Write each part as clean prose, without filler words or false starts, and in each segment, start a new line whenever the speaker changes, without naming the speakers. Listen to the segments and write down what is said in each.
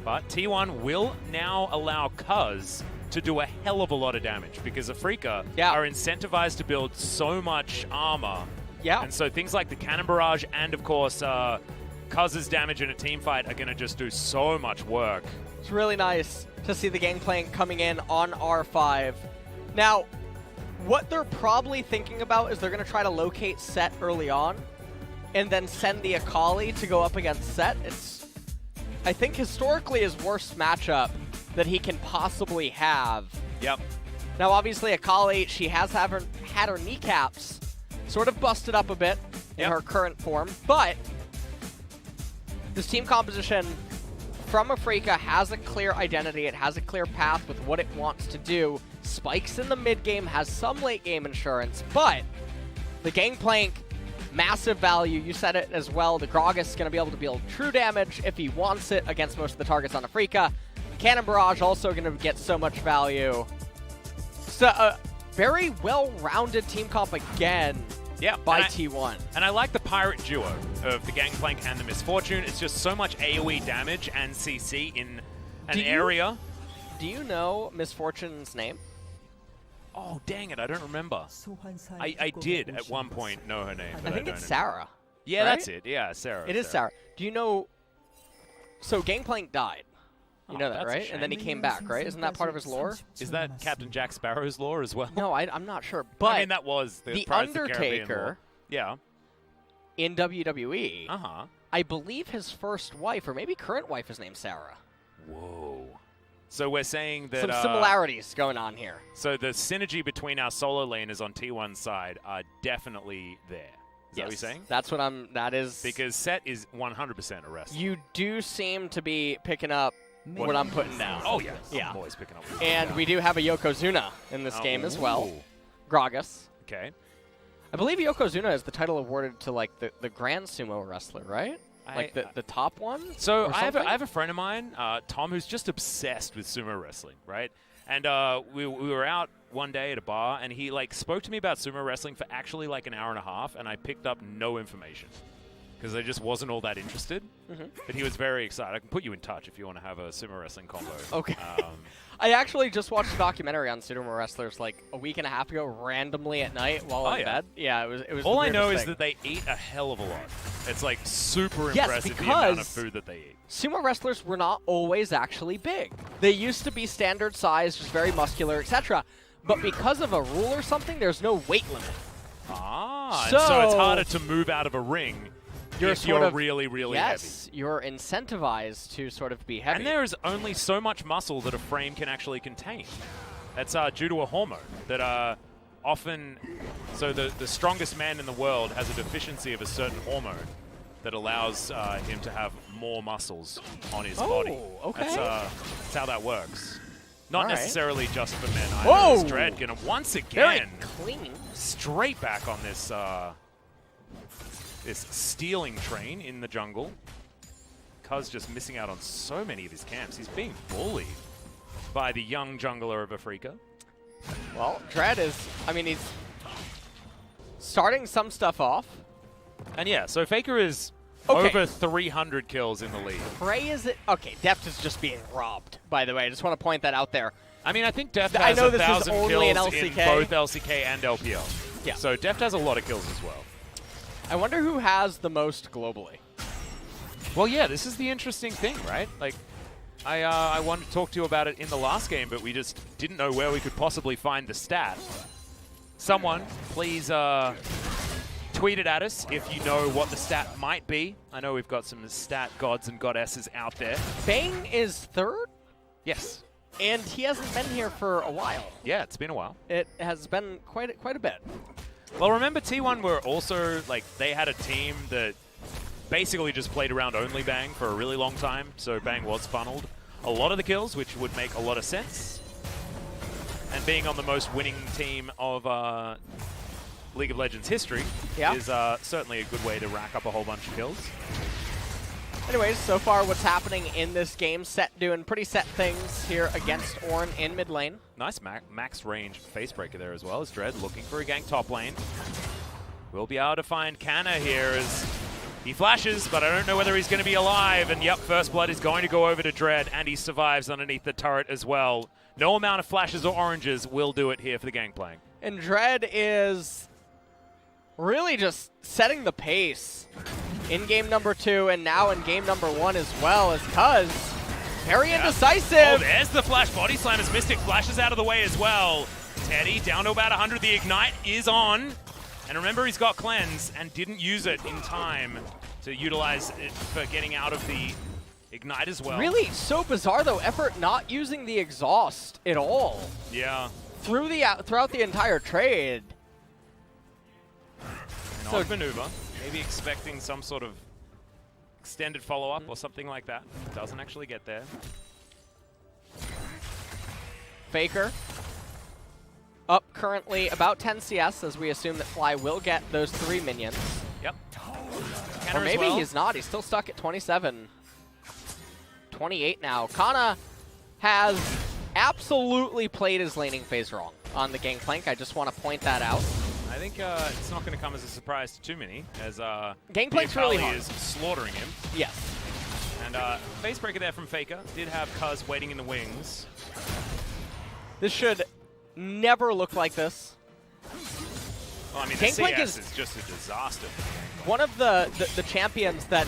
But T1 will now allow Cuz to do a hell of a lot of damage because Afreeca are incentivized to build so much armor.
Yeah.
And so things like the Cannon Barrage and, of course, Cuz's damage in a team fight are going to just do so much work.
It's really nice to see the Gangplank coming in on R5. Now, what they're probably thinking about is they're going to try to locate Set early on and then send the Akali to go up against Set. It's, I think, historically his worst matchup that he can possibly have.
Yep.
Now, obviously, Akali, she has had her kneecaps sort of busted up a bit in her current form, but this team composition from Afreeca has a clear identity. It has a clear path with what it wants to do. Spikes in the mid game, has some late game insurance, but the Gangplank, massive value. You said it as well. The Gragas is going to be able to deal true damage if he wants it against most of the targets on Afreeca. Cannon Barrage also going to get so much value. So a very well-rounded team comp again by T1.
And I like the pirate duo of the Gangplank and the Misfortune. It's just so much AoE damage and CC in an area.
Do you know Misfortune's name?
Oh, dang it, I don't remember. I did at one point know her name, but
I think it's Sarah.
Yeah,
right?
that's it. Yeah, Sarah.
It is Sarah. Do you know... So Gangplank died. You know that, right? And then he came back, right? Isn't that part of his lore?
Is that Captain Jack Sparrow's lore as well?
No, I'm not sure. But
I mean, that was the
Undertaker
in
WWE,
I
believe his first wife, or maybe current wife, is named Sarah.
Whoa. So we're saying that...
Some similarities going on here.
So the synergy between our solo laners on T1's side are definitely there. Is that what you're saying?
That's what that is...
Because Set is 100% a wrestler.
You do seem to be picking up what I'm putting down.
Oh, yes. Yeah. I'm always picking up what
And we do have a Yokozuna in this game as well. Gragas.
Okay.
I believe Yokozuna is the title awarded to, like, the Grand Sumo Wrestler, right? Like the top one?
So I have a friend of mine, Tom, who's just obsessed with sumo wrestling, right? And we were out one day at a bar, and he like spoke to me about sumo wrestling for actually like an hour and a half, and I picked up no information because I just wasn't all that interested. But he was very excited. I can put you in touch if you want to have a sumo wrestling combo.
Okay. I actually just watched a documentary on sumo wrestlers like a week and a half ago, randomly at night while in bed. Yeah, it was.
All I know is that they eat a hell of a lot. It's like super impressive the amount of food that they eat.
Sumo wrestlers were not always actually big. They used to be standard size, just very muscular, etc. But because of a rule or something, there's no weight limit.
So it's harder to move out of a ring. You're really, really heavy.
Yes, you're incentivized to sort of be heavy.
And there is only so much muscle that a frame can actually contain. That's due to a hormone that often... So the strongest man in the world has a deficiency of a certain hormone that allows him to have more muscles on his body.
Okay.
That's how that works. Not necessarily just for men.
Whoa!
Dread gonna once again...
Very clean.
Straight back on this... this stealing train in the jungle. Cuz just missing out on so many of his camps. He's being bullied by the young jungler of Afreeca.
Well, Dread is, I mean, he's starting some stuff off.
And yeah, so Faker is over 300 kills in the league.
Prey is it? Okay, Deft is just being robbed, by the way. I just want to point that out there.
I mean, I think Deft has 1,000 kills in both LcK and LPL.
Yeah.
So Deft has a lot of kills as well.
I wonder who has the most globally.
Well, yeah, this is the interesting thing, right? Like, I wanted to talk to you about it in the last game, but we just didn't know where we could possibly find the stat. Someone, please tweet it at us if you know what the stat might be. I know we've got some stat gods and goddesses out there.
Bang is third?
Yes.
And he hasn't been here for a while.
Yeah, it's been a while.
It has been quite a bit.
Well, remember T1 were also, like, they had a team that basically just played around only Bang for a really long time, so Bang was funneled a lot of the kills, which would make a lot of sense. And being on the most winning team of League of Legends history is certainly a good way to rack up a whole bunch of kills.
Anyways, so far what's happening in this game, Set doing pretty set things here against Ornn in mid lane.
Nice max range facebreaker there as well, as Dread looking for a gank top lane. We'll be able to find Canna here as He flashes, but I don't know whether he's going to be alive. And yep, first blood is going to go over to Dread, and he survives underneath the turret as well. No amount of flashes or oranges will do it here for the Gangplank.
And Dread is really just setting the pace in game number 2 and now in game number 1 as well, as Cuz very indecisive.
Oh, there's the flash body slam as Mystic flashes out of the way as well. Teddy down to about 100. The Ignite is on. And remember, he's got Cleanse and didn't use it in time to utilize it for getting out of the Ignite as well.
Really so bizarre, though. Effort not using the exhaust at all.
Yeah.
Throughout the entire trade.
An odd maneuver. Maybe expecting some sort of extended follow-up or something like that. Doesn't actually get there.
Faker. Up currently about 10 CS, as we assume that Fly will get those 3 minions.
Yep.
Or maybe he's not. He's still stuck at 27. 28 now. Kana has absolutely played his laning phase wrong on the Gangplank. I just want to point that out.
I think it's not going to come as a surprise to too many, as
Gangplank's really hard.
is slaughtering him.
Yes.
And face breaker there from Faker. Did have Cuz waiting in the wings.
This should never look like this.
Well, I mean, the
Gangplank
CS is just a disaster.
One of the champions that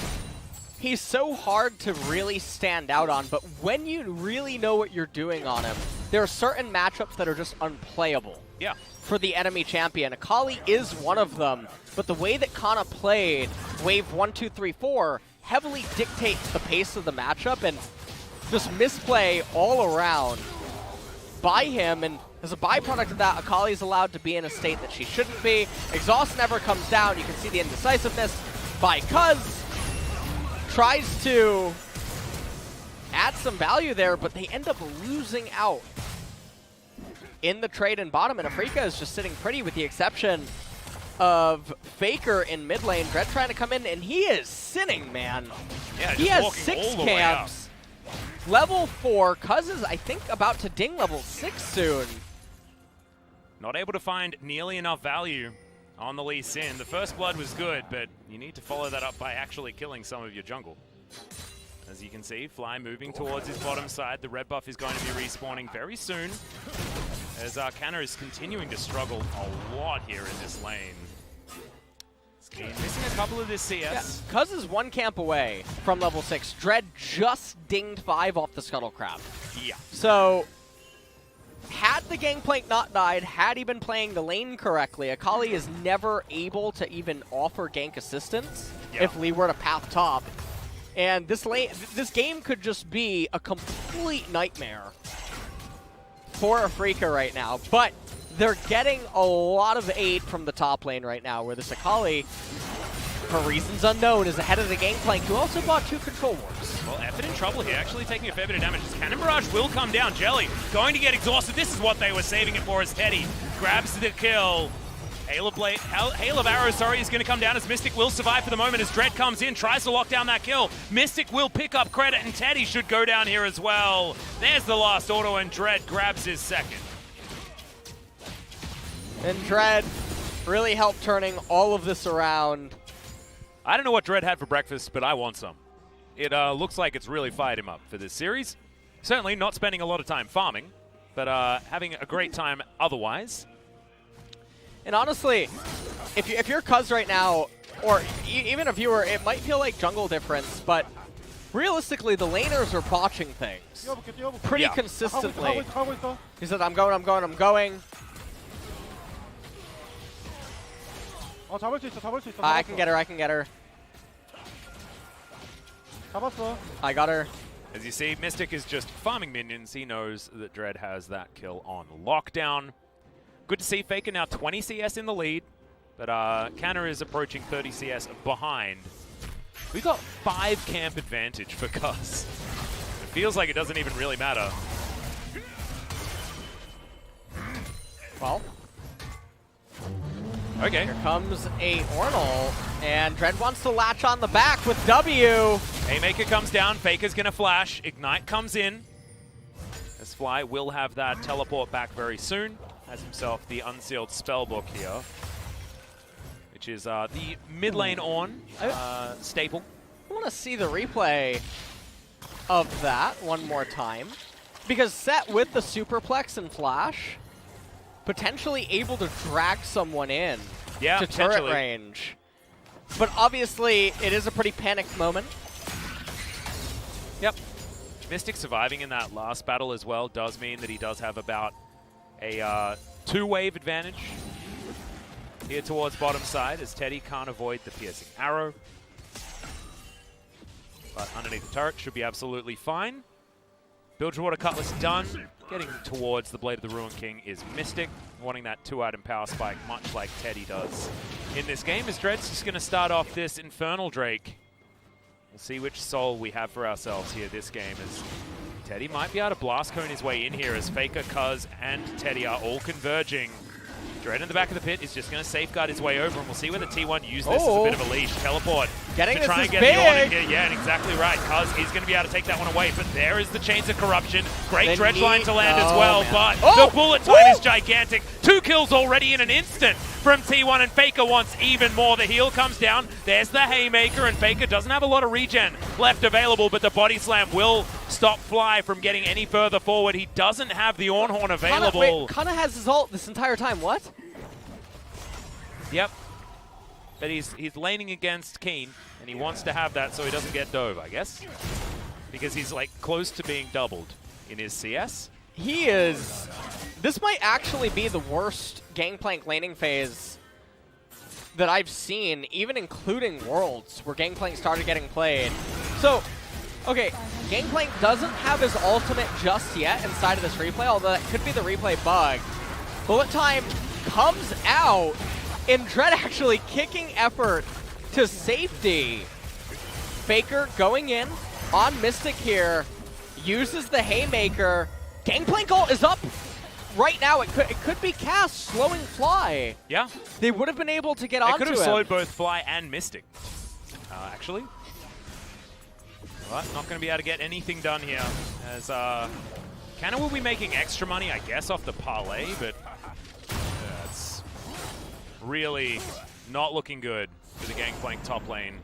he's so hard to really stand out on, but when you really know what you're doing on him, there are certain matchups that are just unplayable.
Yeah.
For the enemy champion. Akali is one of them, but the way that Kana played wave 1, 2, 3, 4 heavily dictates the pace of the matchup, and just misplay all around by him, and as a byproduct of that, Akali's allowed to be in a state that she shouldn't be. Exhaust never comes down. You can see the indecisiveness by Cuz. Tries to add some value there, but they end up losing out in the trade in bottom, and Afreeca is just sitting pretty with the exception of Faker in mid lane. Dread trying to come in, and he is sinning, man.
Yeah,
he has 6 camps. Level 4. Cuz is, I think, about to ding level 6 soon.
Not able to find nearly enough value on the Lee Sin. The first blood was good, but you need to follow that up by actually killing some of your jungle. As you can see, Fly moving towards his bottom side. The red buff is going to be respawning very soon, as Kana is continuing to struggle a lot here in this lane. He's missing a couple of this CS.
Yeah, Cuz is 1 camp away from level 6. Dread just dinged 5 off the Scuttle Crab.
Yeah.
So, had the Gangplank not died, had he been playing the lane correctly, Akali is never able to even offer gank assistance if Lee were to path top. And this game could just be a complete nightmare for Afreeca right now. But they're getting a lot of aid from the top lane right now, where this Akali, for reasons unknown, is ahead of the Gangplank, who also bought 2 control wards.
Well, Effort in trouble here, actually taking a fair bit of damage. Cannon Barrage will come down. Jelly going to get exhausted. This is what they were saving it for, as Teddy grabs the kill. Hail of Arrows, sorry, is going to come down as Mystic will survive for the moment as Dread comes in, tries to lock down that kill. Mystic will pick up credit, and Teddy should go down here as well. There's the last auto, and Dread grabs his second.
And Dread really helped turning all of this around.
I don't know what Dread had for breakfast, but I want some. It looks like it's really fired him up for this series. Certainly not spending a lot of time farming, but having a great time otherwise.
And honestly, if you're Cuz right now, or even a viewer, it might feel like jungle difference, but realistically, the laners are botching things pretty consistently. He said, I'm going. I can get her. I got her.
As you see, Mystic is just farming minions. He knows that Dread has that kill on lockdown. Good to see Faker now 20 CS in the lead, but Kana is approaching 30 CS behind. We've got 5 camp advantage for Cuz. It feels like it doesn't even really matter.
Well,
okay.
Here comes a Ornal, and Dread wants to latch on the back with W.
Haymaker comes down, Faker's gonna flash, Ignite comes in. As Fly will have that teleport back very soon. Has himself the unsealed spellbook here, which which is the mid lane on staple.
I want to see the replay of that one more time. Because Set with the superplex and flash, potentially able to drag someone in to turret range. But obviously, it is a pretty panicked moment.
Yep. Mystic surviving in that last battle as well does mean that he does have about a 2-wave advantage here towards bottom side, as Teddy can't avoid the piercing arrow. But underneath the turret should be absolutely fine. Bilge Water Cutlass done. Getting towards the Blade of the Ruin King is Mystic, wanting that 2-item power spike, much like Teddy does in this game. As Dread's just going to start off this Infernal Drake. We'll see which soul we have for ourselves here this game, as Teddy might be able to blast cone his way in here, as Faker, Cuz, and Teddy are all converging. Dread in the back of the pit is just going to safeguard his way over, and we'll see whether T1 use this as a bit of a leash. Teleport
getting
to try and get the on in here. Yeah, and exactly right. Cuz is going to be able to take that one away, but there is the Chains of Corruption. Great dredge line to land as well, but the bullet time is gigantic. 2 kills already in an instant from T1, and Faker wants even more. The heal comes down. There's the Haymaker, and Faker doesn't have a lot of regen left available, but the Body Slam will stop Fly from getting any further forward. He doesn't have the Ornhorn available.
Kana has his ult this entire time. What?
Yep. But he's laning against Keen, and he wants to have that so he doesn't get dove, I guess. Because he's like close to being doubled in his CS.
He is. This might actually be the worst Gangplank laning phase that I've seen, even including Worlds, where Gangplank started getting played. So, okay, Gangplank doesn't have his ultimate just yet inside of this replay, although that could be the replay bug. Bullet time comes out, and Dread actually kicking effort to safety. Faker going in on Mystic here, uses the Haymaker. Gangplank ult is up right now. It could be cast, slowing Fly.
Yeah.
They would have been able to get onto him.
They could have slowed both Fly and Mystic, actually. But not going to be able to get anything done here, as Canna will be making extra money, I guess, off the parlay, but it's really not looking good for the Gangplank top lane.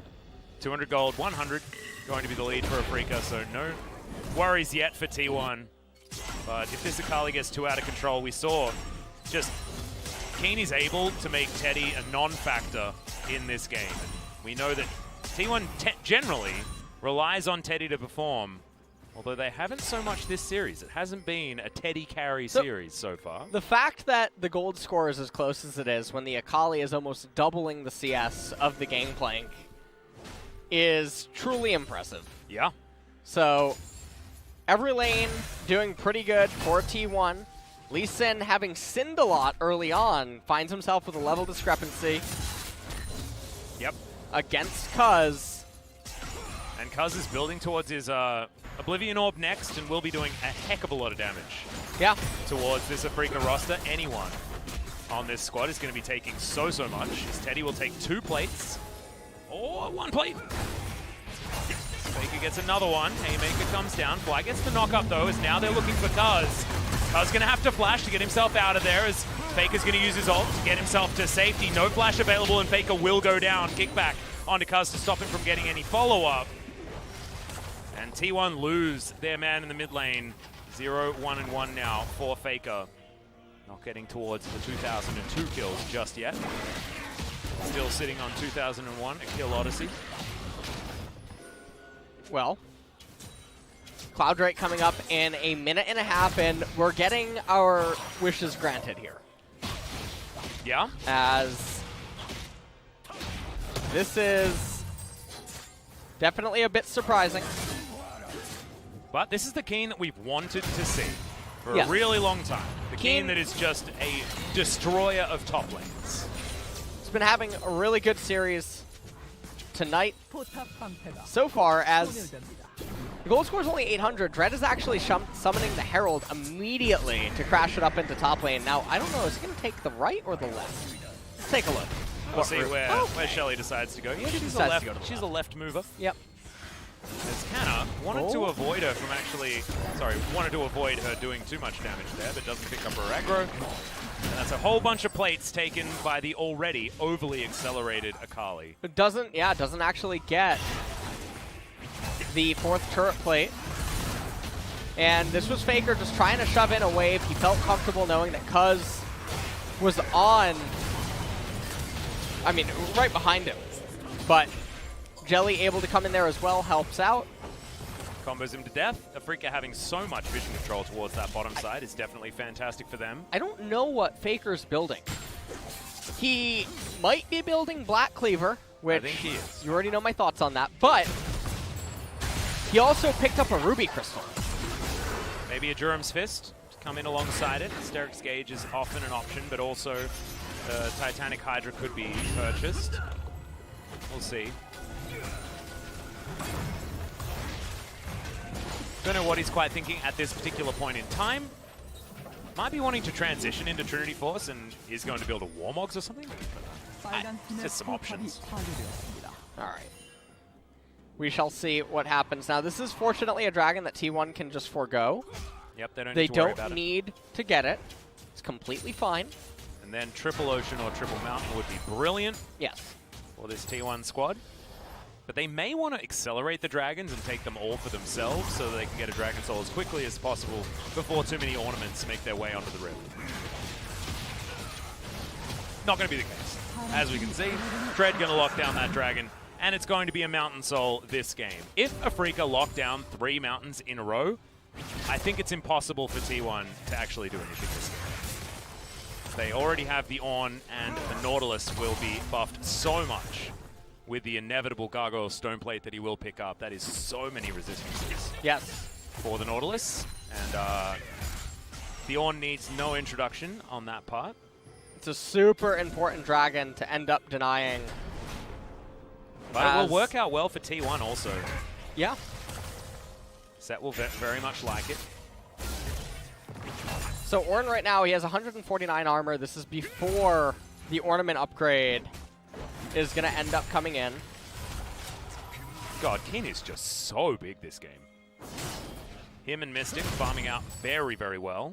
200 gold, 100 going to be the lead for Afreeca, so no worries yet for T1. But if this Akali gets too out of control, we saw just Keen is able to make Teddy a non-factor in this game. And we know that T1 generally relies on Teddy to perform, although they haven't so much this series. It hasn't been a Teddy carry series so far.
The fact that the gold score is as close as it is when the Akali is almost doubling the CS of the Gangplank is truly impressive.
Yeah.
So, every lane doing pretty good for T1. Lee Sin, having sinned a lot early on, finds himself with a level discrepancy.
Yep.
Against Cuz.
And Cuz is building towards his Oblivion Orb next and will be doing a heck of a lot of damage.
Yeah.
Towards this Afreeca roster. Anyone on this squad is going to be taking so much, as Teddy will take 2 plates. Or 1 plate. Faker gets another one. Haymaker comes down. Fly gets the knock up though, as now they're looking for Cuz. Cuz going to have to flash to get himself out of there, as Faker's going to use his ult to get himself to safety. No flash available, and Faker will go down. Kickback onto Cuz to stop him from getting any follow-up. And T1 lose their man in the mid lane. 0, 1, and 1 now for Faker. Not getting towards the 2002 kills just yet. Still sitting on 2001, a kill odyssey.
Well, Cloud Drake coming up in a minute and a half, and we're getting our wishes granted here.
Yeah.
As this is definitely a bit surprising.
But this is the Keen that we've wanted to see for a really long time. The Keen that is just a destroyer of top lanes.
He's been having a really good series tonight so far, as the gold score is only 800. Dread is actually summoning the Herald immediately to crash it up into top lane. Now, I don't know, is he going to take the right or the left? Let's take a look.
We'll see where Shelly decides to go. Yeah, she's a left mover.
Yep.
As Canna Wanted to avoid her from actually, wanted to avoid her doing too much damage there, but doesn't pick up her aggro. And that's a whole bunch of plates taken by the already overly accelerated Akali.
It doesn't actually get the 4th turret plate. And this was Faker just trying to shove in a wave. He felt comfortable knowing that Cuz was on, I mean, right behind him. But Jelly able to come in there as well, helps out.
Combos him to death. Afreeca having so much vision control towards that bottom side is definitely fantastic for them.
I don't know what Faker's building. He might be building Black Cleaver, which
I think he is.
You already know my thoughts on that, but he also picked up a Ruby Crystal.
Maybe a Durham's Fist to come in alongside it. Steric's Gauge is often an option, but also Titanic Hydra could be purchased. We'll see. Don't know what he's quite thinking at this particular point in time. Might be wanting to transition into Trinity Force and is going to build a Warmogs or something. Just some options.
All right. We shall see what happens. Now, this is fortunately a dragon that T1 can just forego.
Yep, they don't
They
need to worry about
don't
it.
need to get it. It's completely fine.
And then Triple Ocean or Triple Mountain would be brilliant
Yes.
for this T1 squad. But they may want to accelerate the dragons and take them all for themselves so that they can get a Dragon Soul as quickly as possible before too many ornaments make their way onto the rift. Not going to be the case. As we can see, Dread going to lock down that dragon, and it's going to be a Mountain Soul this game. If Afreeca lock down 3 mountains in a row, I think it's impossible for T1 to actually do anything this game. They already have the Ornn, and the Nautilus will be buffed so much with the inevitable Gargoyle Stoneplate that he will pick up. That is so many resistances
Yes.
for the Nautilus. And the Ornn needs no introduction on that part.
It's a super important dragon to end up denying.
But it will work out well for T1 also.
Yeah.
Set will very much like it.
So Ornn right now, he has 149 armor. This is before the ornament upgrade is going to end up coming in.
God, Keen is just so big this game. Him and Mystic farming out very, very well.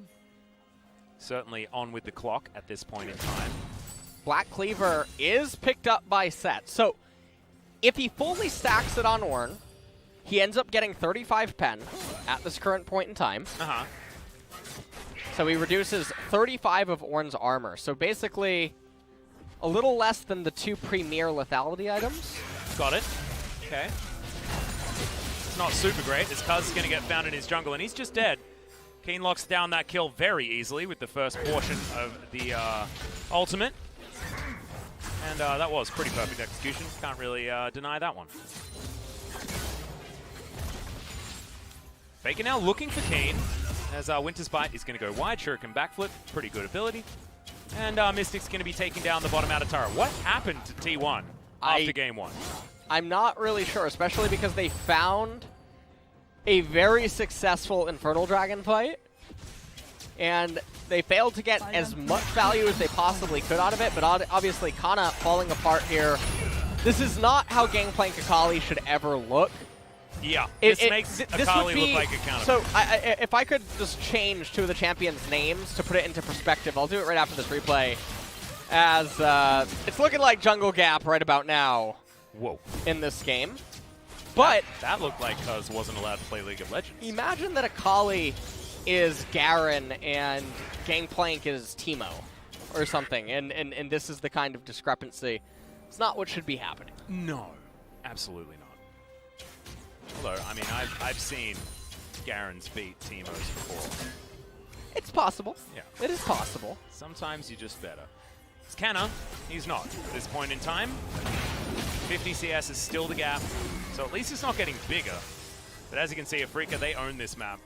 Certainly on with the clock at this point in time.
Black Cleaver is picked up by Set. So if he fully stacks it on Ornn, he ends up getting 35 pen at this current point in time.
Uh-huh.
So he reduces 35 of Ornn's armor. So basically a little less than the 2 premier lethality items.
Got it. Okay. It's not super great. This Cuz is going to get found in his jungle, and he's just dead. Keen locks down that kill very easily with the first portion of the ultimate. And that was pretty perfect execution. Can't really deny that one. Faker now looking for Keen, as Winter's Bite is going to go wide. Shuriken backflip, pretty good ability. And Mystic's going to be taking down the bottom outer turret. What happened to T1 after game 1?
I'm not really sure, especially because they found a very successful Infernal Dragon fight, and they failed to get as much value as they possibly could out of it, but obviously Kana falling apart here. This is not how Gangplank Akali should ever look.
Yeah, this makes Akali look like a counter.
So if I could just change 2 of the champions' names to put it into perspective, I'll do it right after this replay, as it's looking like Jungle Gap right about now.
Whoa.
In this game. But
that looked like Cuz wasn't allowed to play League of Legends.
Imagine that Akali is Garen and Gangplank is Teemo or something, and this is the kind of discrepancy. It's not what should be happening.
No, absolutely not. Although, I mean, I've seen Garen's beat Teemos before.
It's possible.
Yeah.
It is possible.
Sometimes you're just better. It's Canna. He's not at this point in time. 50 CS is still the gap, so at least it's not getting bigger. But as you can see, Afreeca, they own this map.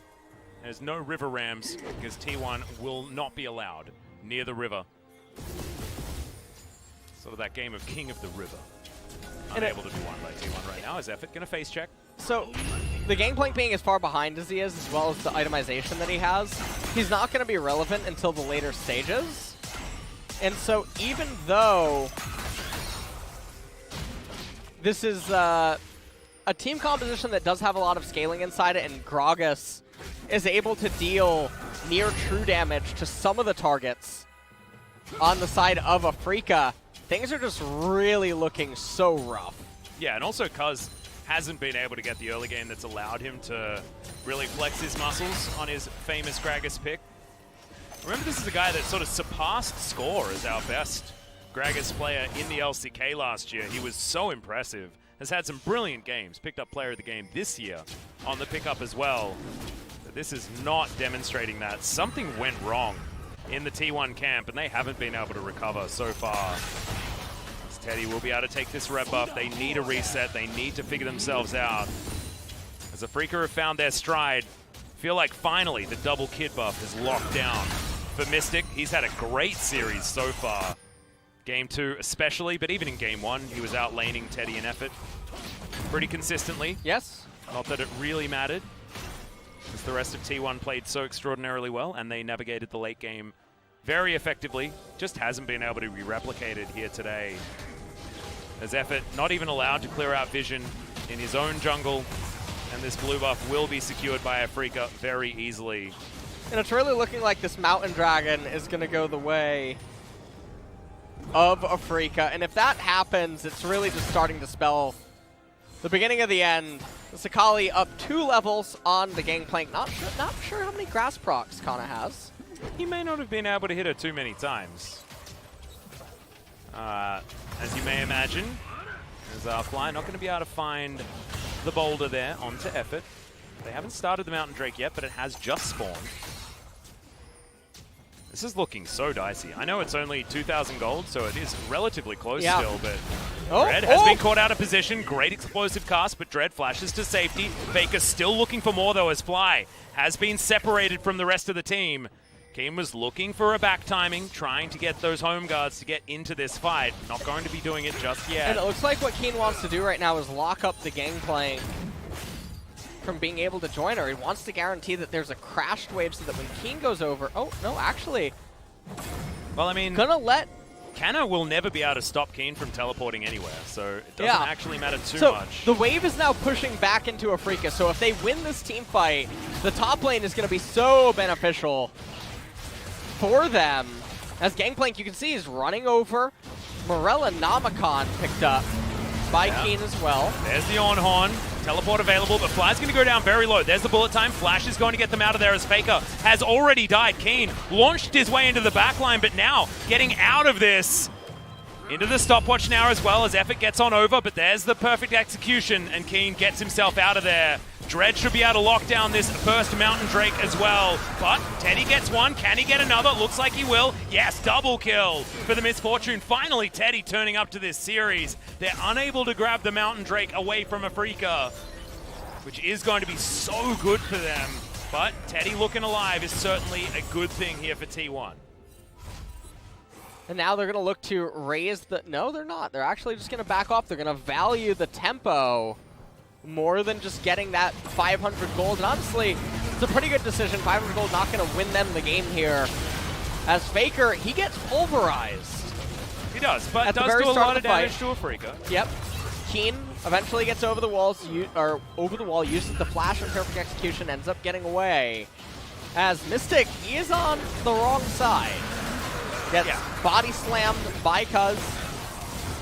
There's no river rams because T1 will not be allowed near the river. Sort of that game of King of the River. Unable to be won by T1 right now. Is Effort going to face check?
So, the Gangplank being as far behind as he is, as well as the itemization that he has, he's not going to be relevant until the later stages. And so, even though this is a team composition that does have a lot of scaling inside it, and Gragas is able to deal near true damage to some of the targets on the side of Afreeca, things are just really looking so rough.
Yeah, and also Cuz hasn't been able to get the early game that's allowed him to really flex his muscles on his famous Gragas pick. Remember, this is a guy that sort of surpassed Score as our best Gragas player in the LcK last year. He was so impressive. Has had some brilliant games. Picked up player of the game this year on the pickup as well. But this is not demonstrating that. Something went wrong in the T1 camp, and they haven't been able to recover so far. As Teddy will be able to take this red buff. They need a reset. They need to figure themselves out. As Afreeca have found their stride, feel like finally the double kid buff is locked down. For Mystic, he's had a great series so far. Game 2 especially, but even in Game 1, he was out laning Teddy in effort pretty consistently.
Yes.
Not that it really mattered, as the rest of T1 played so extraordinarily well, and they navigated the late game very effectively. Just hasn't been able to be replicated here today. As Effort not even allowed to clear out vision in his own jungle, and this blue buff will be secured by Afreeca very easily.
And it's really looking like this Mountain Dragon is going to go the way of Afreeca. And if that happens, it's really just starting to spell the beginning of the end. Sakali up 2 levels on the Gangplank. Not sure how many grass procs Kana has.
He may not have been able to hit her too many times. As you may imagine, as Fly not going to be able to find the boulder there onto Effort. They haven't started the Mountain Drake yet, but it has just spawned. This is looking so dicey. I know it's only 2,000 gold, so it is relatively close still, but Dread has been caught out of position. Great explosive cast, but Dread flashes to safety. Faker still looking for more, though, as Fly has been separated from the rest of the team. Keen was looking for a back timing, trying to get those home guards to get into this fight. Not going to be doing it just yet.
And it looks like what Keen wants to do right now is lock up the Gangplank from being able to join her. He wants to guarantee that there's a crashed wave so that when Keen goes over... Oh, no, actually...
Well, I mean...
Gonna let...
Canna will never be able to stop Keen from teleporting anywhere, so it doesn't actually matter too much.
The wave is now pushing back into Afreeca, so if they win this team fight, the top lane is going to be so beneficial for them. As Gangplank, you can see, is running over. Morella Namicon picked up by Keen as well.
There's the on-horn. Teleport available, but Fly's going to go down very low. There's the bullet time. Flash is going to get them out of there as Faker has already died. Keen launched his way into the backline, but now getting out of this into the stopwatch now as well as Effort gets on over, but there's the perfect execution, and Keen gets himself out of there. Dread should be able to lock down this first Mountain Drake as well, but Teddy gets one. Can he get another? Looks like he will. Yes, double kill for the Misfortune. Finally, Teddy turning up to this series. They're unable to grab the Mountain Drake away from Afreeca, which is going to be so good for them. But Teddy looking alive is certainly a good thing here for T1.
And now they're going to look to raise the... No, they're not. They're actually just going to back off. They're going to value the tempo more than just getting that 500 gold. And honestly, it's a pretty good decision. 500 gold not going to win them the game here. As Faker, he gets pulverized.
He does, but does do a lot of damage to Afreeca.
Yep. Keen eventually gets over the walls, over the wall, uses the flash and perfect execution, ends up getting away. As Mystic, he is on the wrong side. Gets body slammed by Cuz.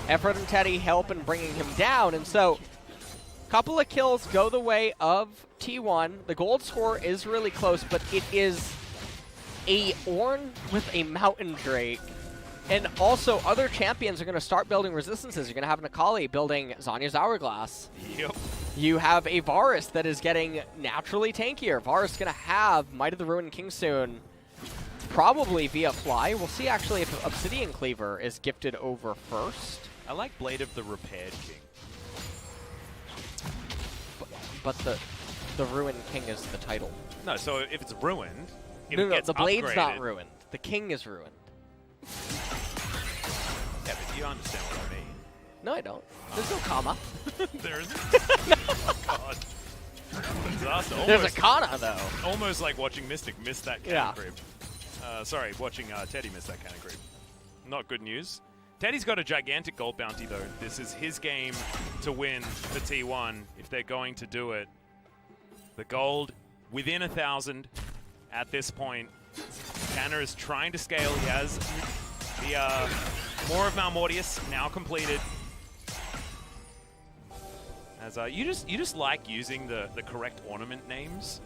Effort and Teddy help in bringing him down, and so couple of kills go the way of T1. The gold score is really close, but it is a Ornn with a Mountain Drake. And also, other champions are going to start building resistances. You're going to have an Akali building Zanya's Hourglass.
Yep.
You have a Varus that is getting naturally tankier. Varus is going to have Might of the Ruined King soon, probably via Fly. We'll see, actually, if Obsidian Cleaver is gifted over first.
I like Blade of the Repaired King.
But the Ruined King is the title.
No, so if it's ruined, if
no,
it gets
the Blade's
upgraded,
not ruined. The King is ruined.
Yeah, but you understand what I mean.
No, I don't. There's no comma.
There isn't? Oh, God. Disaster.
There's a Kana, though.
Almost like watching Mystic miss that cannon creep. Sorry, watching Teddy miss that cannon creep. Not good news Teddy's got a gigantic gold bounty, though. This is his game to win for T1 if they're going to do it. The gold within 1,000 at this point. Tanner is trying to scale. He has the more of Malmortius now completed. As you just like using the correct ornament names.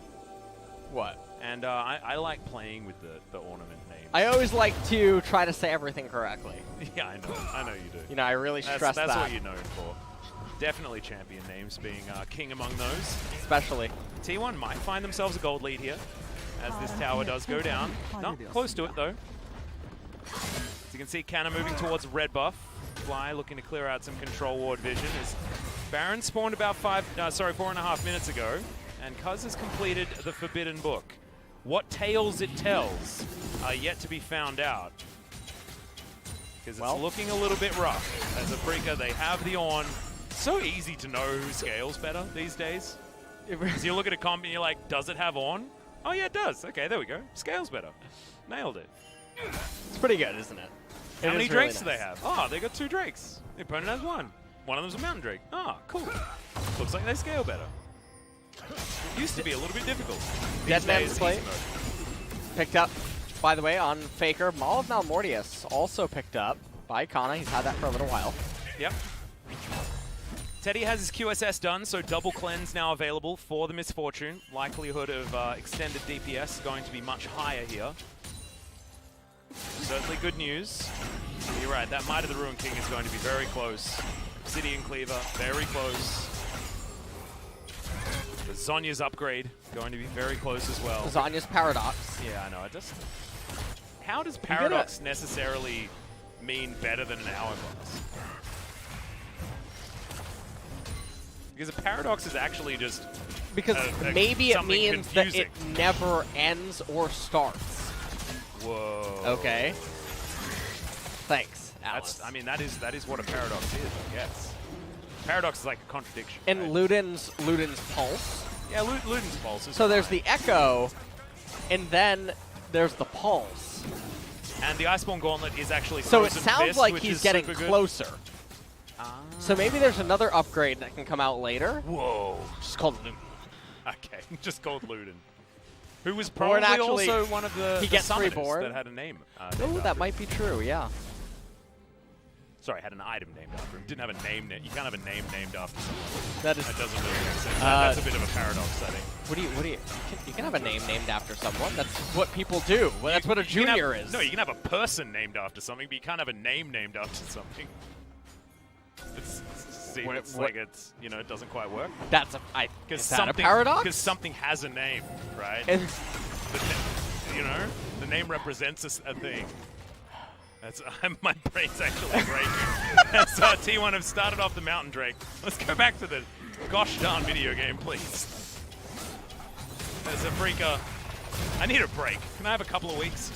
What?
And I like playing with the ornament names.
I always like to try to say everything correctly.
Yeah, I know you do.
You know, I really stress that.
That's what you're known for. Definitely champion names being king among those.
Especially.
T1 might find themselves a gold lead here as this tower does go down. Not close to it though. As you can see, Canna moving towards red buff. Fly looking to clear out some control ward vision as Baron spawned about 4.5 minutes ago, and Cuz has completed the Forbidden Book. What tales it tells are yet to be found out. Because it's looking a little bit rough. As Afreeca, they have the Ornn. So easy to know who scales better these days. So you look at a comp and you're like, does it have Ornn? Oh yeah, it does. Okay, there we go. Scales better. Nailed it.
It's pretty good, isn't it?
How many Drakes do they have? Oh, they got 2 Drakes. The opponent has 1. One of them's a Mountain Drake. Oh, cool. Looks like they scale better. It used to be a little bit difficult.
Dead Man's Plate. Picked up, by the way, on Faker. Maul of Malmortius also picked up by Kana. He's had that for a little while.
Yep. Teddy has his QSS done, so double cleanse now available for the Misfortune. Likelihood of extended DPS going to be much higher here. Certainly good news. You're right, that Might of the Ruined King is going to be very close. Obsidian Cleaver, very close. The Zhonya's upgrade going to be very close as well.
Zhonya's Paradox.
Yeah, I know. How does Paradox necessarily mean better than an Hourglass? Because a Paradox is actually just
because maybe it means confusing. That it never ends or starts.
Whoa.
Okay. Thanks, Alice.
I mean, that is what a Paradox is, I guess. Paradox is like a contradiction.
And
right?
Luden's Pulse.
Yeah, Luden's Pulse is
so
fine.
There's the Echo, and then there's the Pulse.
And the Iceborne Gauntlet is actually
so it
Frozen
sounds
Fist,
like he's getting closer. So maybe there's another upgrade that can come out later.
Whoa.
Just called Luden.
Okay, just called Luden. Who was probably also one of the summoners that had a name.
Oh, that might be true, yeah.
Sorry, had an item named after him. Didn't have a name. You can't have a name named after someone.
That
doesn't really make sense. That's a bit of a paradox setting.
What do you you can have a name named after someone. That's what people do. Well, that's what a junior is.
No, you can have a person named after something, but you can't have a name named after something. It doesn't quite work.
That's a paradox?
Because something has a name, right? The name represents a thing. My brain's actually breaking. So T1 have started off the Mountain Drake. Let's go back to the gosh darn video game, please. There's Afreeca. I need a break. Can I have a couple of weeks?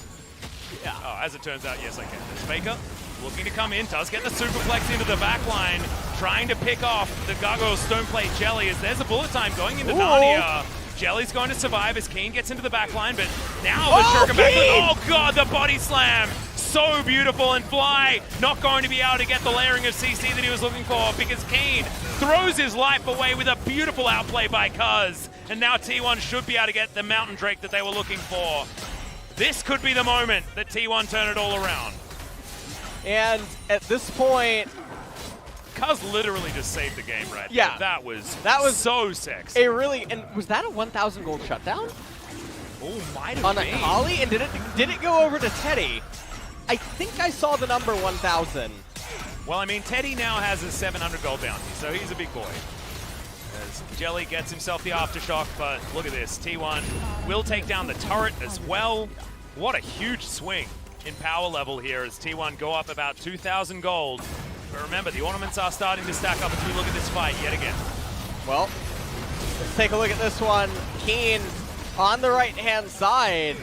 Yeah.
Oh, as it turns out, yes I can. There's Faker looking to come in, does get the superplex into the back line, trying to pick off the Gargoyle Stoneplate Jelly as there's a bullet time going into Narnia. Jelly's going to survive as Keen gets into the back line, but now the Shuriken back line. Oh god, the body slam! So beautiful, and Fly not going to be able to get the layering of CC that he was looking for because Keen throws his life away with a beautiful outplay by Cuz. And now T1 should be able to get the Mountain Drake that they were looking for. This could be the moment that T1 turn it all around.
And at this point,
Cuz literally just saved the game right
yeah,
there. That was so sexy.
And was that a 1,000 gold shutdown?
Oh, might have
on
been.
a Kali? And did it go over to Teddy? I think I saw the number 1,000.
Well, I mean, Teddy now has a 700 gold bounty, so he's a big boy. As Jelly gets himself the aftershock, but look at this. T1 will take down the turret as well. What a huge swing in power level here as T1 go up about 2,000 gold. But remember, the ornaments are starting to stack up as we look at this fight yet again.
Well, let's take a look at this one. Keen on the right-hand side.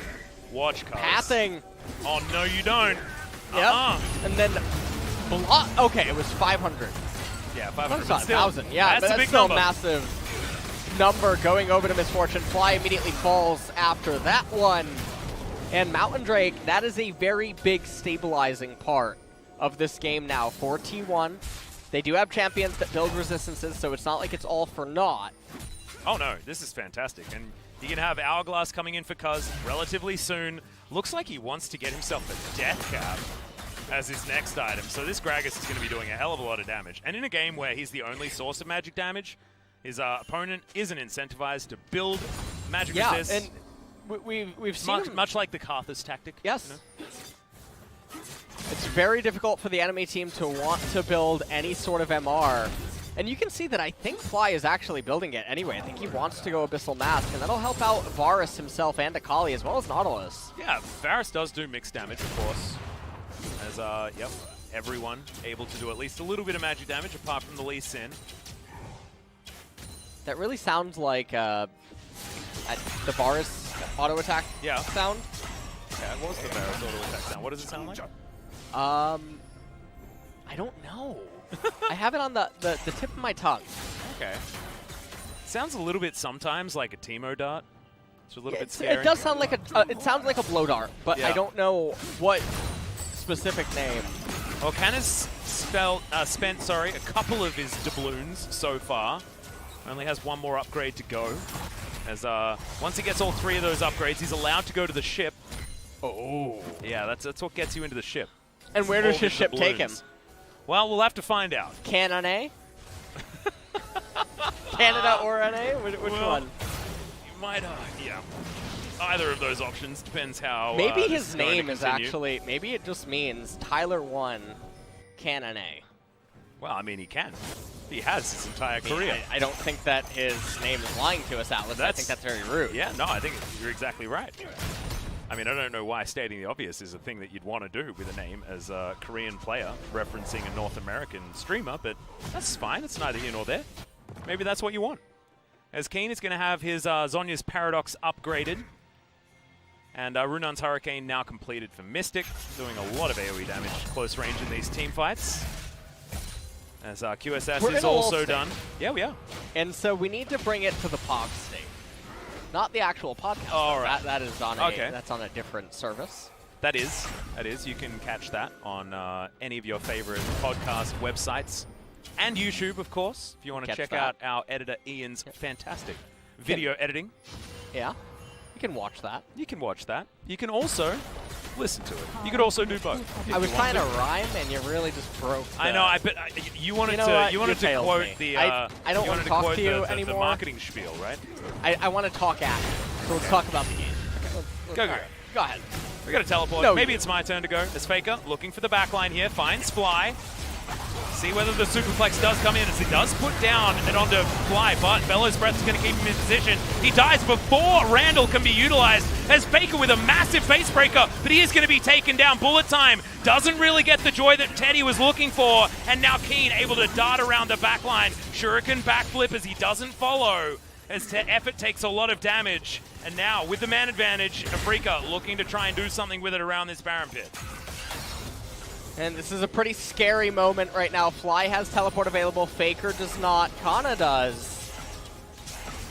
Watch, Cuz.
Passing.
Oh, no, you don't.
Yep. And then block. Okay, it was 500.
Yeah, 500.
That's not 1,000. Yeah, but that's still a massive number going over to Misfortune. Fly immediately falls after that one. And Mountain Drake, that is a very big stabilizing part of this game now for T1. They do have champions that build resistances, so it's not like it's all for naught.
Oh no, this is fantastic. And you can have Hourglass coming in for Cuz relatively soon. Looks like he wants to get himself a Death Cap as his next item. So this Gragas is going to be doing a hell of a lot of damage. And in a game where he's the only source of magic damage, his opponent isn't incentivized to build magic resist.
And we've seen
much like the Karthus tactic.
Yes.
You know?
It's very difficult for the enemy team to want to build any sort of MR. And you can see that I think Fly is actually building it anyway. I think he wants to go Abyssal Mask, and that'll help out Varus himself and Akali, as well as Nautilus.
Yeah, Varus does do mixed damage, of course. As, yep, everyone able to do at least a little bit of magic damage, apart from the Lee Sin.
That really sounds like the Varus auto attack sound.
Yeah, what was the Varus auto attack sound? What does it sound like?
I don't know. I have it on the tip of my tongue.
Okay. Sounds a little bit sometimes like a Teemo dart. It's a little bit scary.
It does sound like it sounds like a blow dart, but I don't know what specific name.
Well, Ken has spent a couple of his doubloons so far. Only has one more upgrade to go. As once he gets all 3 of those upgrades, he's allowed to go to the ship. Oh. Yeah, that's what gets you into the ship.
And where does his ship take him?
Well, we'll have to find out.
Canada? Canada or NA? Which one?
You might, yeah. Either of those options depends how.
Maybe his name is actually. Maybe it just means Tyler 1, Canada.
Well, I mean, he can. He has his entire career.
I don't think that his name is lying to us, Atlas. I think that's very rude.
Yeah, no, I think you're exactly right. I mean, I don't know why stating the obvious is a thing that you'd want to do with a name as a Korean player referencing a North American streamer, but that's fine. It's neither here nor there. Maybe that's what you want. As Keen is going to have his Zhonya's Paradox upgraded. And Runan's Hurricane now completed for Mystic, doing a lot of AoE damage close range in these team fights. As QSS is also done. Yeah, we are.
And so we need to bring it to the POG state. Not the actual podcast.
Oh, right.
That is on that's on a different service.
That is. You can catch that on any of your favorite podcast websites. And YouTube, of course, if you want to check out our editor Ian's fantastic video editing.
Yeah. You can watch that.
You can watch that. You can also listen to it. You could also do both.
I was trying to rhyme, and you really just broke.
I know. You wanted to quote the.
I don't want to talk to you anymore.
The marketing spiel, right?
I want to talk at you. So let's talk about the game.
Okay,
go ahead.
We got to teleport. No, maybe it's my turn to go. As Faker looking for the backline here, finds Fly. See whether the Superflex does come in, as he does put down and onto Fly, but Bellow's Breath is going to keep him in position. He dies before Randall can be utilized, as Faker with a massive face breaker, but he is going to be taken down. Bullet Time doesn't really get the joy that Teddy was looking for, and now Keen able to dart around the backline. Shuriken backflip as he doesn't follow, as Effort takes a lot of damage. And now, with the man advantage, Afreeca looking to try and do something with it around this Baron Pit.
And this is a pretty scary moment right now. Fly has teleport available, Faker does not, Kana does.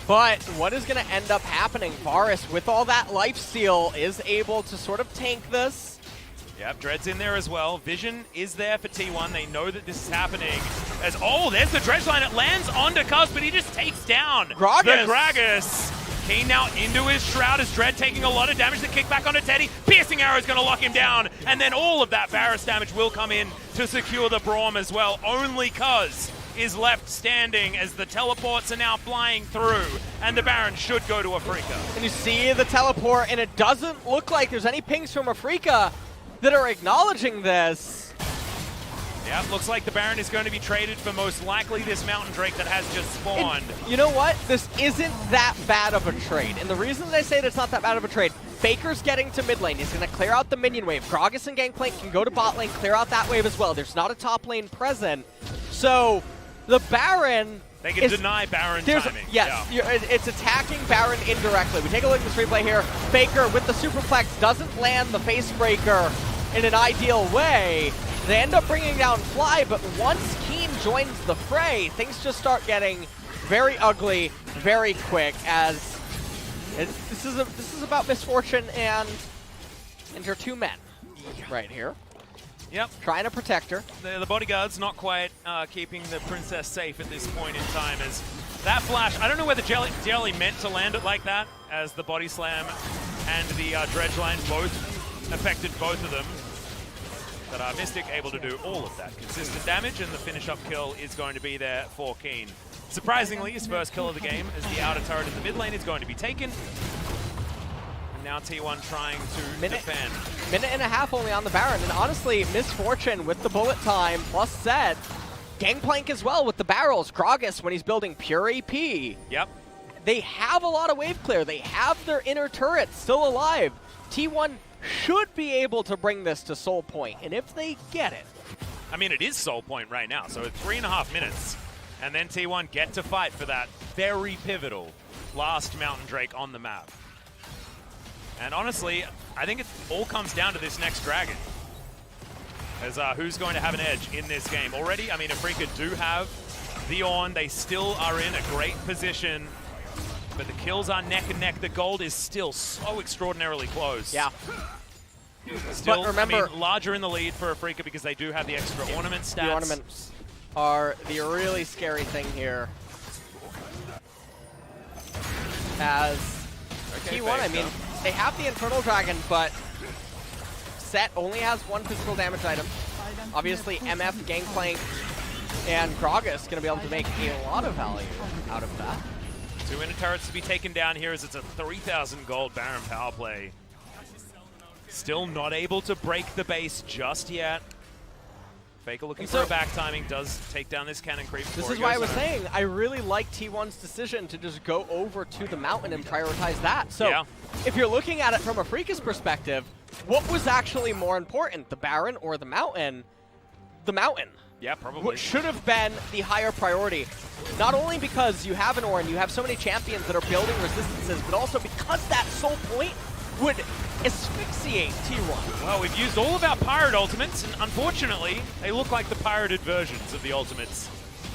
But what is going to end up happening? Varus, with all that lifesteal, is able to sort of tank this.
Yep, Dread's in there as well. Vision is there for T1. They know that this is happening. As there's the Dredge line. It lands onto Cuz, but he just takes down the Gragas. Keen now into his Shroud as Dread taking a lot of damage. The kick back onto Teddy. Piercing Arrow is going to lock him down. And then all of that Varus damage will come in to secure the Braum as well. Only Cuz is left standing as the teleports are now flying through. And the Baron should go to Afreeca.
And you see the teleport, and it doesn't look like there's any pings from Afreeca that are acknowledging this.
Yeah, looks like the Baron is going to be traded for most likely this Mountain Drake that has just spawned.
And you know what? This isn't that bad of a trade. And the reason that I say that it's not that bad of a trade, Faker's getting to mid lane. He's going to clear out the minion wave. Gragas and Gangplank can go to bot lane, clear out that wave as well. There's not a top lane present. So the Baron...
They can deny Baron timing.
Yes, yeah. It's attacking Baron indirectly. We take a look at this replay here. Faker with the Superflex doesn't land the Facebreaker in an ideal way. They end up bringing down Fly, but once Keen joins the fray, things just start getting very ugly, very quick. As this is about misfortune and your two men right here.
Yep.
Trying to protect her.
The bodyguard's not quite keeping the princess safe at this point in time as that flash, I don't know whether Jelly meant to land it like that, as the body slam and the dredge line both affected both of them. But Mystic able to do all of that consistent damage, and the finish-up kill is going to be there for Keen. Surprisingly, his first kill of the game as the outer turret in the mid lane is going to be taken. And now T1 trying to defend.
Minute and a half only on the Baron, and honestly, Misfortune with the bullet time, plus Zed. Gangplank as well with the barrels. Gragas when he's building pure AP.
Yep.
They have a lot of wave clear. They have their inner turret still alive. T1 should be able to bring this to Soul Point, and if they get it.
I mean, it is Soul Point right now, so 3.5 minutes. And then T1 get to fight for that very pivotal last Mountain Drake on the map. And honestly, I think it all comes down to this next dragon. As who's going to have an edge in this game. Already, I mean, Afreeca do have the Ornn. They still are in a great position. But the kills are neck and neck. The gold is still so extraordinarily close.
Yeah.
Still,
but remember,
I mean, larger in the lead for Afreeca because they do have the extra ornament stats.
The ornaments are the really scary thing here. As T1, I mean, they have the Infernal Dragon, but Set only has one physical damage item. Obviously, MF, Gangplank, and Gragas going to be able to make a lot of value out of that.
2 inner turrets to be taken down here as it's a 3,000 gold Baron power play. Still not able to break the base just yet. Faker looking for a back timing, does take down this cannon creep.
This is why I was saying I really like T1's decision to just go over to the mountain and prioritize that. So if you're looking at it from Afreeca's perspective, what was actually more important, the Baron or the mountain? The mountain.
Yeah, probably.
What should have been the higher priority. Not only because you have an Ornn, you have so many champions that are building resistances, but also because that Soul Point would asphyxiate T1.
Well, we've used all of our pirate ultimates, and unfortunately, they look like the pirated versions of the ultimates,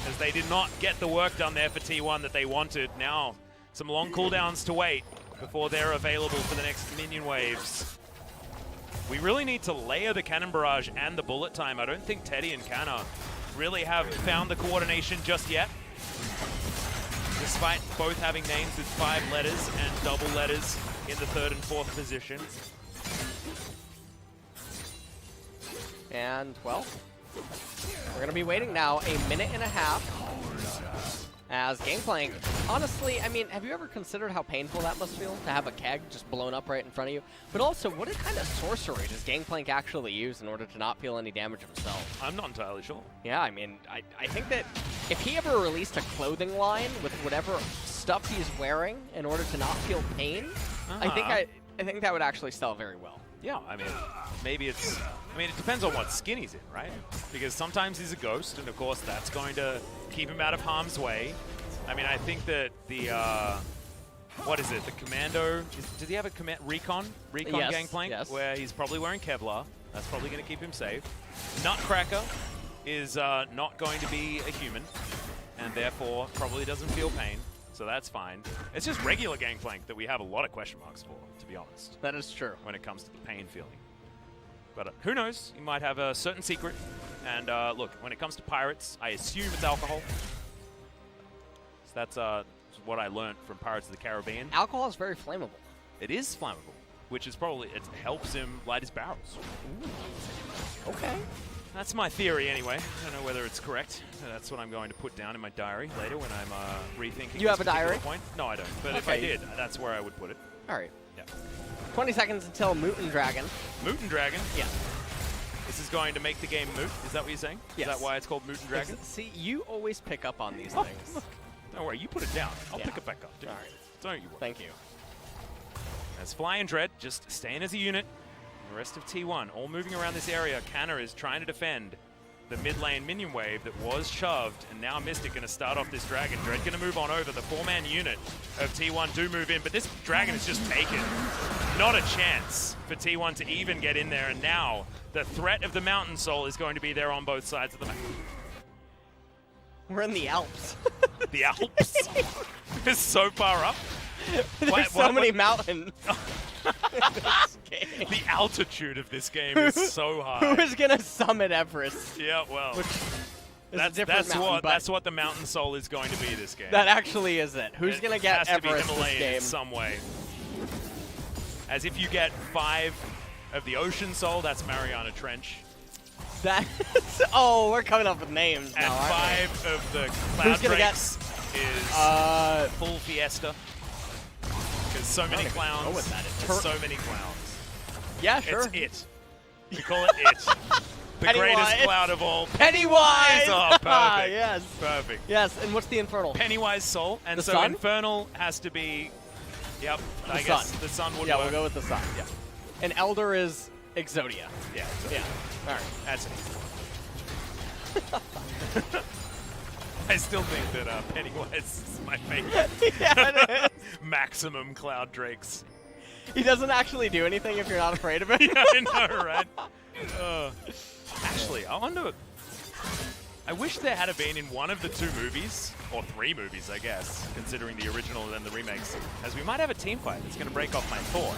as they did not get the work done there for T1 that they wanted. Now, some long cooldowns to wait before they're available for the next minion waves. We really need to layer the cannon barrage and the bullet time. I don't think Teddy and Canna really have found the coordination just yet. Despite both having names with 5 letters and double letters in the 3rd and 4th position.
And, well, we're going to be waiting now a minute and a half as Gangplank. Honestly, I mean, have you ever considered how painful that must feel to have a keg just blown up right in front of you? But also, what kind of sorcery does Gangplank actually use in order to not feel any damage himself?
I'm not entirely sure.
Yeah, I mean, I think that if he ever released a clothing line with whatever stuff he's wearing in order to not feel pain, I think that would actually sell very well.
Yeah, I mean, maybe it's... I mean, it depends on what skin he's in, right? Because sometimes he's a ghost, and of course that's going to keep him out of harm's way. I mean, I think that the... what is it? The Commando... Does he have a Recon? Recon
yes,
Gangplank?
yes.
Where he's probably wearing Kevlar. That's probably going to keep him safe. Nutcracker is not going to be a human, and therefore probably doesn't feel pain. So that's fine. It's just regular Gangplank that we have a lot of question marks for, to be honest.
That is true.
When it comes to the pain feeling. But who knows? He might have a certain secret. And look, when it comes to pirates, I assume it's alcohol. So that's what I learned from Pirates of the Caribbean.
Alcohol is very flammable.
It is flammable, which is probably, it helps him light his barrels.
Ooh. Okay.
That's my theory anyway. I don't know whether it's correct. That's what I'm going to put down in my diary later when I'm rethinking.
You have a diary?
Point. No, I don't. But if I did, that's where I would put it.
All right.
Yeah.
20 seconds until Mutant Dragon.
Mutant Dragon?
Yeah.
This is going to make the game moot? Is that what you're saying?
Yes.
Is that why it's called Mutant Dragon?
See, you always pick up on these things.
Look. Don't worry, you put it down. I'll
Yeah.
pick it back up. All right. Don't you worry.
Thank you.
As Fly and Dread just staying as a unit. The rest of T1 all moving around this area. Canna is trying to defend the mid lane minion wave that was shoved, and now Mystic going to start off this dragon. Dread going to move on over. The 4-man unit of T1 do move in, but this dragon is just taken. Not a chance for T1 to even get in there, and now the threat of the Mountain Soul is going to be there on both sides of the map.
We're in the Alps.
The Alps? It's so far up.
There's so many mountains.
The altitude of this game is so high.
Who is gonna summit Everest?
Yeah, well,
That's
that's what the mountain soul is going to be this game.
That actually is it. Who's gonna get
has to be
Everest this
Himalayan
game?
in some way. As if you get 5 of the ocean soul, that's Mariana Trench.
Oh, we're coming up with names
And
now, aren't
5 of the
Who's
cloud
gonna
drakes is
we?
full fiesta. Because so many clowns.
go with that.
There's so many clowns.
Yeah, sure.
It's it. We call it it. The
Pennywise.
greatest cloud of all.
Pennywise!
Oh, perfect.
Yes.
Perfect.
Yes, and what's the Infernal?
Pennywise soul. And
The
so
sun?
Infernal has to be, yep,
The
I guess
sun.
the sun would
Yeah,
work.
we'll go with the sun.
Yeah.
And Elder is Exodia.
Yeah.
Yeah. All right.
That's it. I still think that Pennywise is my favorite.
Yeah, it is.
Maximum cloud drakes.
He doesn't actually do anything if you're not afraid of it.
Yeah, I know, right? Actually, I wonder. I wish there had been in one of the 2 movies, or 3 movies, I guess, considering the original and then the remakes, as we might have a team fight that's going to break off my thought.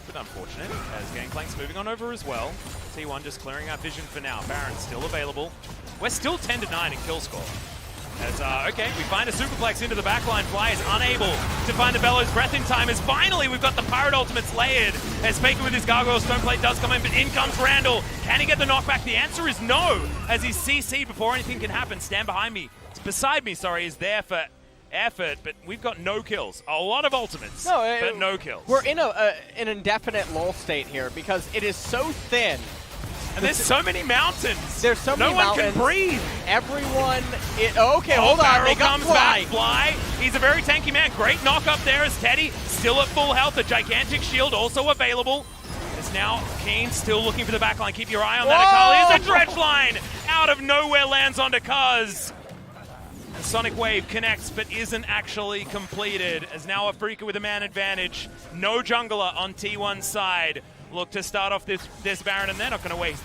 But unfortunate, as Gangplank's moving on over as well. T1 just clearing out vision for now. Baron's still available. We're still 10-9 in kill score. As, okay, we find a superplex into the backline. Fly is unable to find the Bellows breath in time, as finally we've got the Pirate Ultimates layered. As Faker with his Gargoyle Stoneplate does come in, but in comes Randall. Can he get the knockback? The answer is no, as he's CC'd before anything can happen. Stand behind me, beside me, sorry, is there for effort, but we've got no kills. A lot of ultimates, but no kills.
We're in an indefinite lull state here because it is so thin.
And there's so many mountains.
There's so many mountains.
No one can breathe.
Everyone. Okay, hold on. They got
comes
Fly.
back. Fly. He's a very tanky man. Great knock up there as Teddy still at full health. A gigantic shield also available. Is now Keen still looking for the backline. Keep your eye on that, Akali. It's a dredge line. Out of nowhere lands onto Kuz. And Sonic Wave connects but isn't actually completed. As now Afreeca with a man advantage. No jungler on T1's side. Look to start off this Baron, and they're not going to waste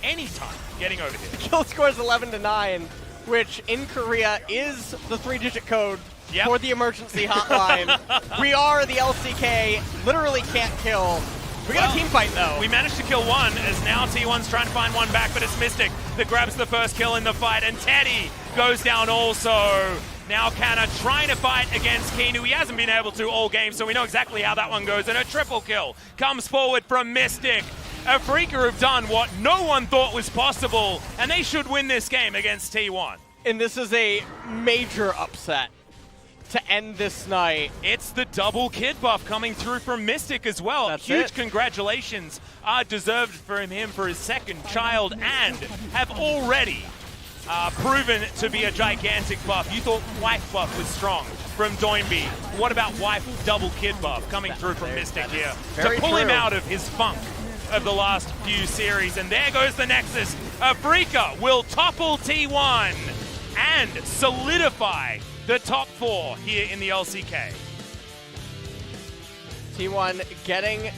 any time getting over here.
Kill score is 11-9, which in Korea is the 3-digit code for the emergency hotline. We are the LcK, literally can't kill. We got a team fight though.
We managed to kill one, as now T1's trying to find one back, but it's Mystic that grabs the first kill in the fight, and Teddy goes down also. Now Canna trying to fight against Keen, who he hasn't been able to all game, so we know exactly how that one goes. And a triple kill comes forward from Mystic. Afreeca have done what no one thought was possible, and they should win this game against T1.
And this is a major upset to end this night.
It's the double kid buff coming through from Mystic as well.
That's
Huge
it.
Congratulations are deserved for him for his 2nd child, and have already proven to be a gigantic buff. You thought wife buff was strong from Doinby. What about wife double kid buff coming through from Mystic here to pull him out of his funk of the last few series? And there goes the Nexus. Afreeca will topple T1 and solidify the top 4 here in the LcK.
T1 getting